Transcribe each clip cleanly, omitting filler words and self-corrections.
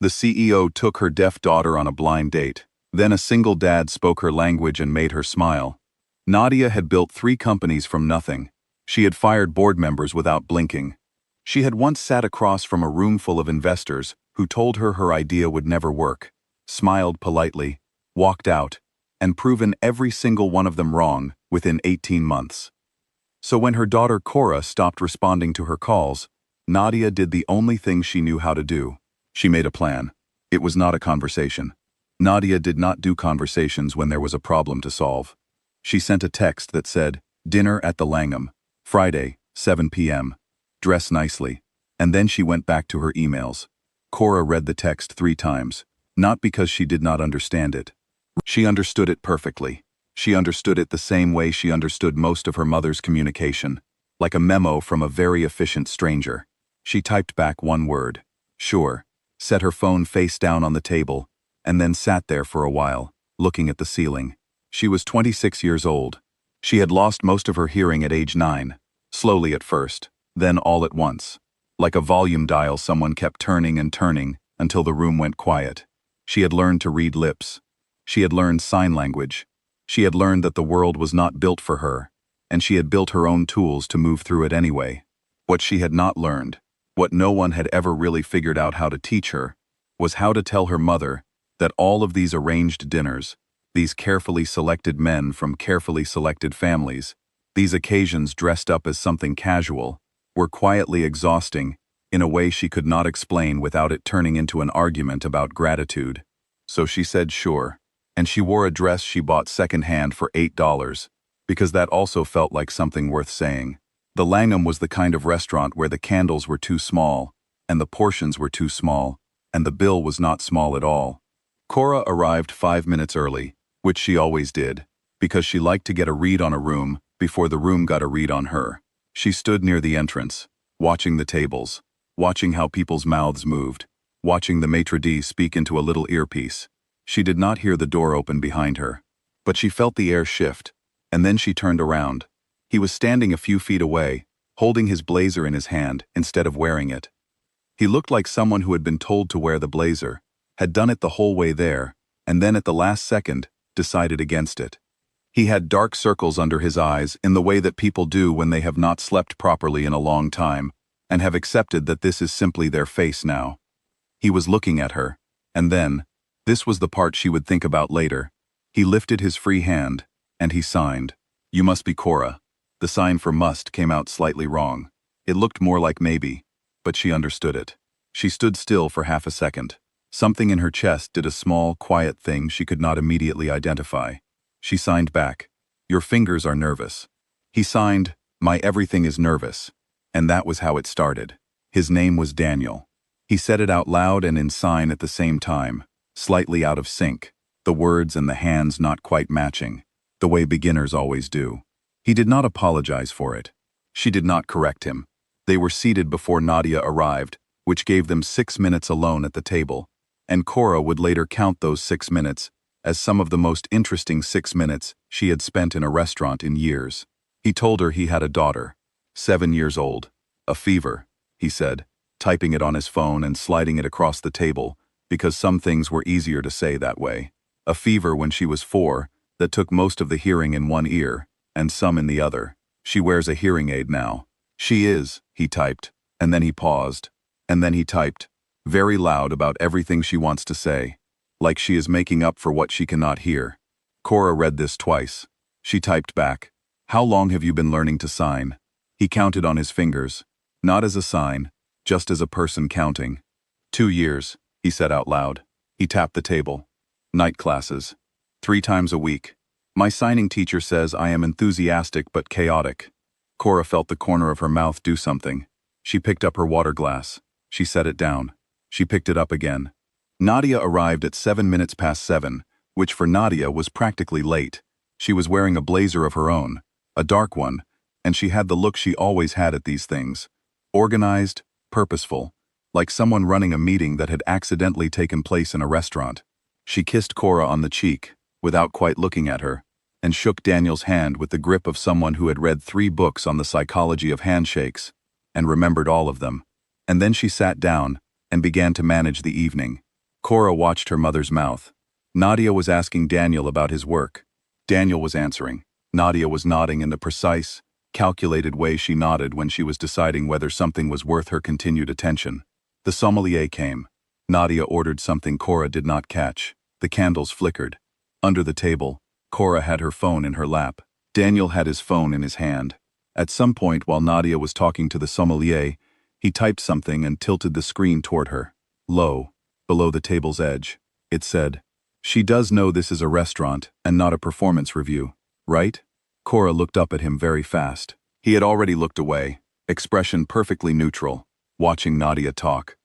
The CEO took her deaf daughter on a blind date. Then a single dad spoke her language and made her smile. Nadia had built 3 companies from nothing. She had fired board members without blinking. She had once sat across from a room full of investors who told her idea would never work, smiled politely, walked out, and proven every single one of them wrong within 18 months. So when her daughter Cora stopped responding to her calls, Nadia did the only thing she knew how to do. She made a plan. It was not a conversation. Nadia did not do conversations when there was a problem to solve. She sent a text that said, "Dinner at the Langham, Friday, 7 p.m. Dress nicely." And then she went back to her emails. Cora read the text 3 times, not because she did not understand it. She understood it perfectly. She understood it the same way she understood most of her mother's communication, like a memo from a very efficient stranger. She typed back one word, "Sure," set her phone face down on the table, and then sat there for a while, looking at the ceiling. She was 26 years old. She had lost most of her hearing at age 9, slowly at first, then all at once. Like a volume dial someone kept turning and turning until the room went quiet. She had learned to read lips. She had learned sign language. She had learned that the world was not built for her, and she had built her own tools to move through it anyway. What she had not learned, what no one had ever really figured out how to teach her, was how to tell her mother that all of these arranged dinners, these carefully selected men from carefully selected families, these occasions dressed up as something casual, were quietly exhausting in a way she could not explain without it turning into an argument about gratitude. So she said sure, and she wore a dress she bought secondhand for $8, because that also felt like something worth saying. The Langham was the kind of restaurant where the candles were too small, and the portions were too small, and the bill was not small at all. Cora arrived 5 minutes early, which she always did, because she liked to get a read on a room before the room got a read on her. She stood near the entrance, watching the tables, watching how people's mouths moved, watching the maitre d' speak into a little earpiece. She did not hear the door open behind her, but she felt the air shift, and then she turned around. He was standing a few feet away, holding his blazer in his hand instead of wearing it. He looked like someone who had been told to wear the blazer, had done it the whole way there, and then at the last second, decided against it. He had dark circles under his eyes in the way that people do when they have not slept properly in a long time, and have accepted that this is simply their face now. He was looking at her, and then, this was the part she would think about later, he lifted his free hand, and he signed. "You must be Cora." The sign for must came out slightly wrong. It looked more like maybe, but she understood it. She stood still for half a second. Something in her chest did a small, quiet thing she could not immediately identify. She signed back, "Your fingers are nervous." He signed, "My everything is nervous." And that was how it started. His name was Daniel. He said it out loud and in sign at the same time, slightly out of sync, the words and the hands not quite matching, the way beginners always do. He did not apologize for it. She did not correct him. They were seated before Nadia arrived, which gave them 6 minutes alone at the table, and Cora would later count those 6 minutes as some of the most interesting 6 minutes she had spent in a restaurant in years. He told her he had a daughter, 7 years old. "A fever," he said, typing it on his phone and sliding it across the table, because some things were easier to say that way. A fever when she was 4 that took most of the hearing in one ear, and some in the other. She wears a hearing aid now. "She is," he typed, and then he paused, and then he typed, very loud about everything she wants to say, like she is making up for what she cannot hear. Cora read this twice. She typed back, "How long have you been learning to sign?" He counted on his fingers, not as a sign, just as a person counting. 2 years, he said out loud. He tapped the table. "Night classes. 3 times a week. My signing teacher says I am enthusiastic but chaotic." Cora felt the corner of her mouth do something. She picked up her water glass. She set it down. She picked it up again. Nadia arrived at 7 minutes past 7, which for Nadia was practically late. She was wearing a blazer of her own, a dark one, and she had the look she always had at these things. Organized, purposeful, like someone running a meeting that had accidentally taken place in a restaurant. She kissed Cora on the cheek, without quite looking at her, and shook Daniel's hand with the grip of someone who had read 3 books on the psychology of handshakes, and remembered all of them. And then she sat down and began to manage the evening. Cora watched her mother's mouth. Nadia was asking Daniel about his work. Daniel was answering. Nadia was nodding in the precise, calculated way she nodded when she was deciding whether something was worth her continued attention. The sommelier came. Nadia ordered something Cora did not catch. The candles flickered. Under the table, Cora had her phone in her lap. Daniel had his phone in his hand. At some point while Nadia was talking to the sommelier, he typed something and tilted the screen toward her. Low, below the table's edge, it said, "She does know this is a restaurant and not a performance review, right?" Cora looked up at him very fast. He had already looked away, expression perfectly neutral, watching Nadia talk.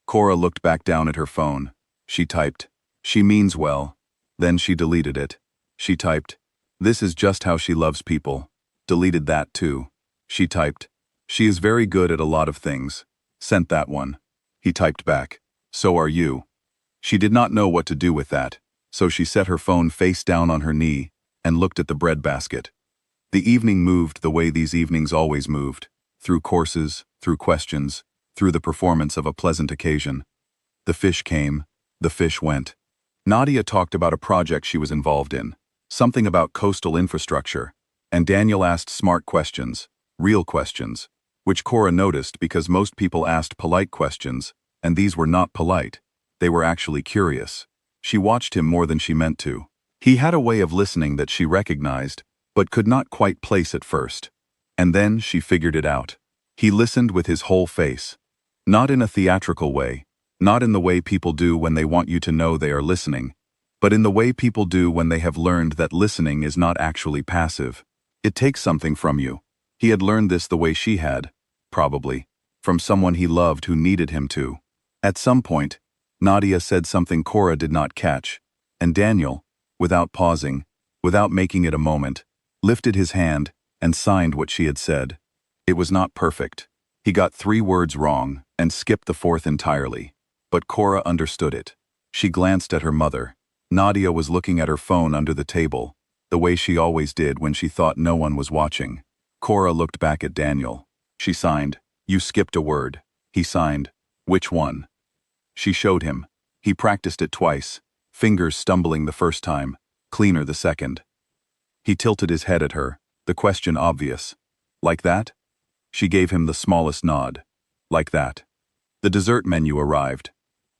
Cora looked back down at her phone. She typed, "She means well." Then she deleted it. She typed, "This is just how she loves people." Deleted that too. She typed, "She is very good at a lot of things." Sent that one. He typed back, "So are you." She did not know what to do with that, so she set her phone face down on her knee and looked at the bread basket. The evening moved the way these evenings always moved, through courses, through questions, through the performance of a pleasant occasion. The fish came, the fish went. Nadia talked about a project she was involved in, something about coastal infrastructure, and Daniel asked smart questions, real questions, which Cora noticed because most people asked polite questions, and these were not polite. They were actually curious. She watched him more than she meant to. He had a way of listening that she recognized, but could not quite place at first. And then she figured it out. He listened with his whole face. Not in a theatrical way, not in the way people do when they want you to know they are listening, but in the way people do when they have learned that listening is not actually passive. It takes something from you. He had learned this the way she had, probably, from someone he loved who needed him to. At some point, Nadia said something Cora did not catch, and Daniel, without pausing, without making it a moment, lifted his hand and signed what she had said. It was not perfect. He got 3 words wrong and skipped the 4th entirely. But Cora understood it. She glanced at her mother. Nadia was looking at her phone under the table, the way she always did when she thought no one was watching. Cora looked back at Daniel. She signed, "You skipped a word." He signed, "Which one?" She showed him. He practiced it twice, fingers stumbling the first time, cleaner the second. He tilted his head at her, the question obvious. "Like that?" She gave him the smallest nod. "Like that." The dessert menu arrived.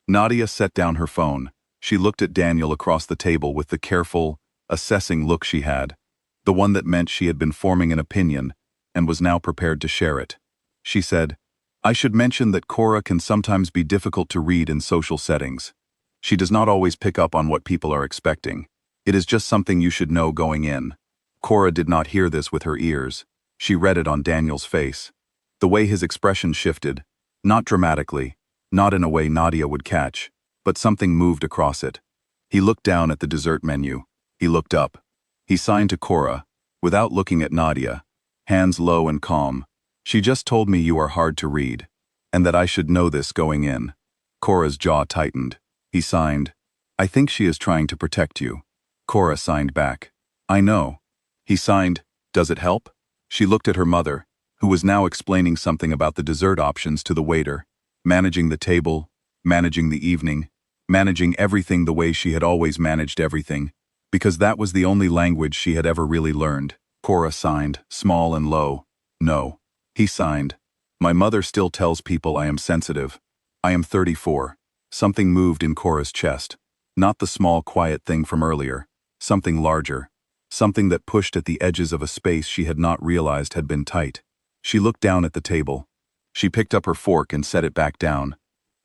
Nadia set down her phone. She looked at Daniel across the table with the careful, assessing look she had, the one that meant she had been forming an opinion and was now prepared to share it. She said, "I should mention that Cora can sometimes be difficult to read in social settings. She does not always pick up on what people are expecting. It is just something you should know going in." Cora did not hear this with her ears. She read it on Daniel's face. The way his expression shifted, not dramatically, not in a way Nadia would catch, but something moved across it. He looked down at the dessert menu. He looked up. He signed to Cora, without looking at Nadia, hands low and calm. "She just told me you are hard to read, and that I should know this going in." Cora's jaw tightened. He signed, "I think she is trying to protect you." Cora signed back, "I know." He signed, "Does it help?" She looked at her mother, who was now explaining something about the dessert options to the waiter, managing the table, managing the evening, managing everything the way she had always managed everything, because that was the only language she had ever really learned. Cora signed, small and low, "No." He signed, "My mother still tells people I am sensitive. I am 34. Something moved in Cora's chest. Not the small, quiet thing from earlier. Something larger. Something that pushed at the edges of a space she had not realized had been tight. She looked down at the table. She picked up her fork and set it back down.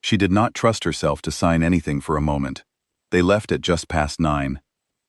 She did not trust herself to sign anything for a moment. They left at just past 9.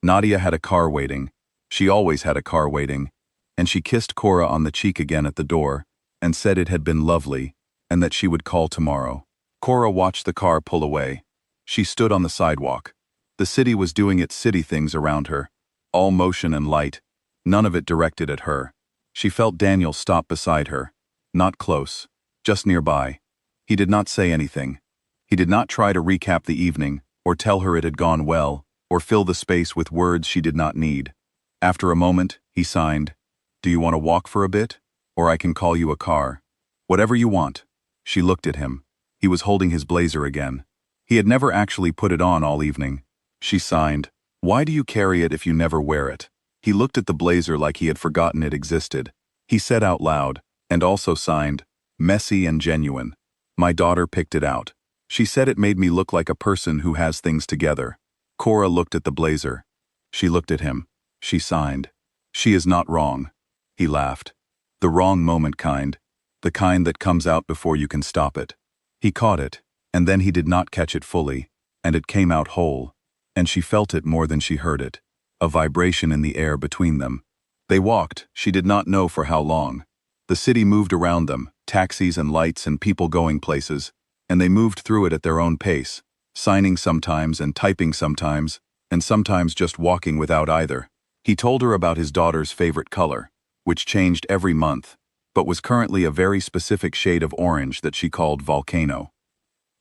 Nadia had a car waiting. She always had a car waiting. And she kissed Cora on the cheek again at the door, and said it had been lovely, and that she would call tomorrow. Cora watched the car pull away. She stood on the sidewalk. The city was doing its city things around her, all motion and light, none of it directed at her. She felt Daniel stop beside her, not close, just nearby. He did not say anything. He did not try to recap the evening, or tell her it had gone well, or fill the space with words she did not need. After a moment, he signed, "Do you want to walk for a bit? Or I can call you a car. Whatever you want." She looked at him. He was holding his blazer again. He had never actually put it on all evening. She signed. Why do you carry it if you never wear it? He looked at the blazer like he had forgotten it existed. He said out loud, and also signed, messy and genuine. My daughter picked it out. She said it made me look like a person who has things together. Cora looked at the blazer. She looked at him. She signed. She is not wrong. He laughed. The wrong moment kind. The kind that comes out before you can stop it. He caught it, and then he did not catch it fully, and it came out whole. And she felt it more than she heard it. A vibration in the air between them. They walked, she did not know for how long. The city moved around them, taxis and lights and people going places, and they moved through it at their own pace, signing sometimes and typing sometimes, and sometimes just walking without either. He told her about his daughter's favorite color, which changed every month, but was currently a very specific shade of orange that she called volcano.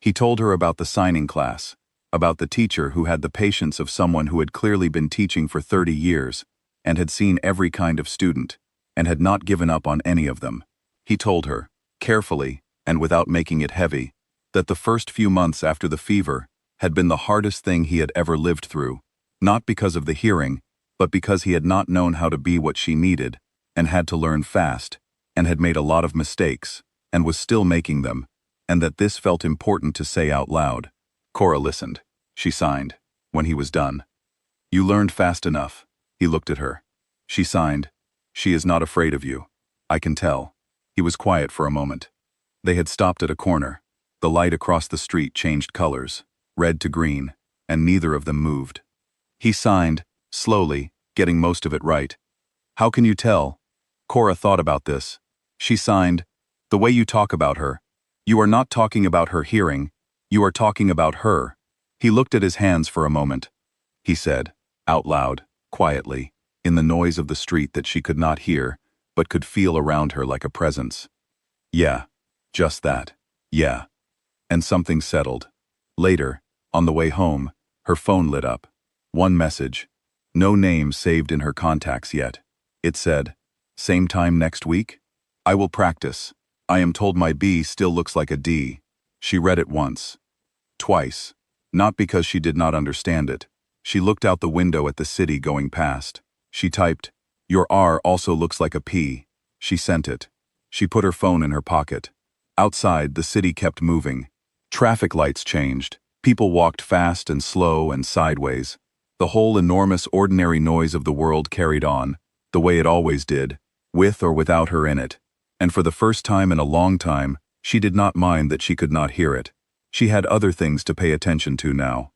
He told her about the signing class, about the teacher who had the patience of someone who had clearly been teaching for 30 years, and had seen every kind of student, and had not given up on any of them. He told her, carefully, and without making it heavy, that the first few months after the fever had been the hardest thing he had ever lived through, not because of the hearing, but because he had not known how to be what she needed, and had to learn fast, and had made a lot of mistakes, and was still making them, and that this felt important to say out loud. Cora listened. She signed. When he was done. You learned fast enough. He looked at her. She signed. She is not afraid of you. I can tell. He was quiet for a moment. They had stopped at a corner. The light across the street changed colors, red to green, and neither of them moved. He signed, slowly, getting most of it right. How can you tell? Cora thought about this. She signed, the way you talk about her. You are not talking about her hearing. You are talking about her. He looked at his hands for a moment. He said, out loud, quietly, in the noise of the street that she could not hear, but could feel around her like a presence. Yeah, just that. Yeah. And something settled. Later, on the way home, her phone lit up. One message. No name saved in her contacts yet. It said, same time next week? I will practice. I am told my B still looks like a D. She read it once. Twice. Not because she did not understand it. She looked out the window at the city going past. She typed, your R also looks like a P. She sent it. She put her phone in her pocket. Outside, the city kept moving. Traffic lights changed. People walked fast and slow and sideways. The whole enormous ordinary noise of the world carried on, the way it always did, with or without her in it. And for the first time in a long time, she did not mind that she could not hear it. She had other things to pay attention to now.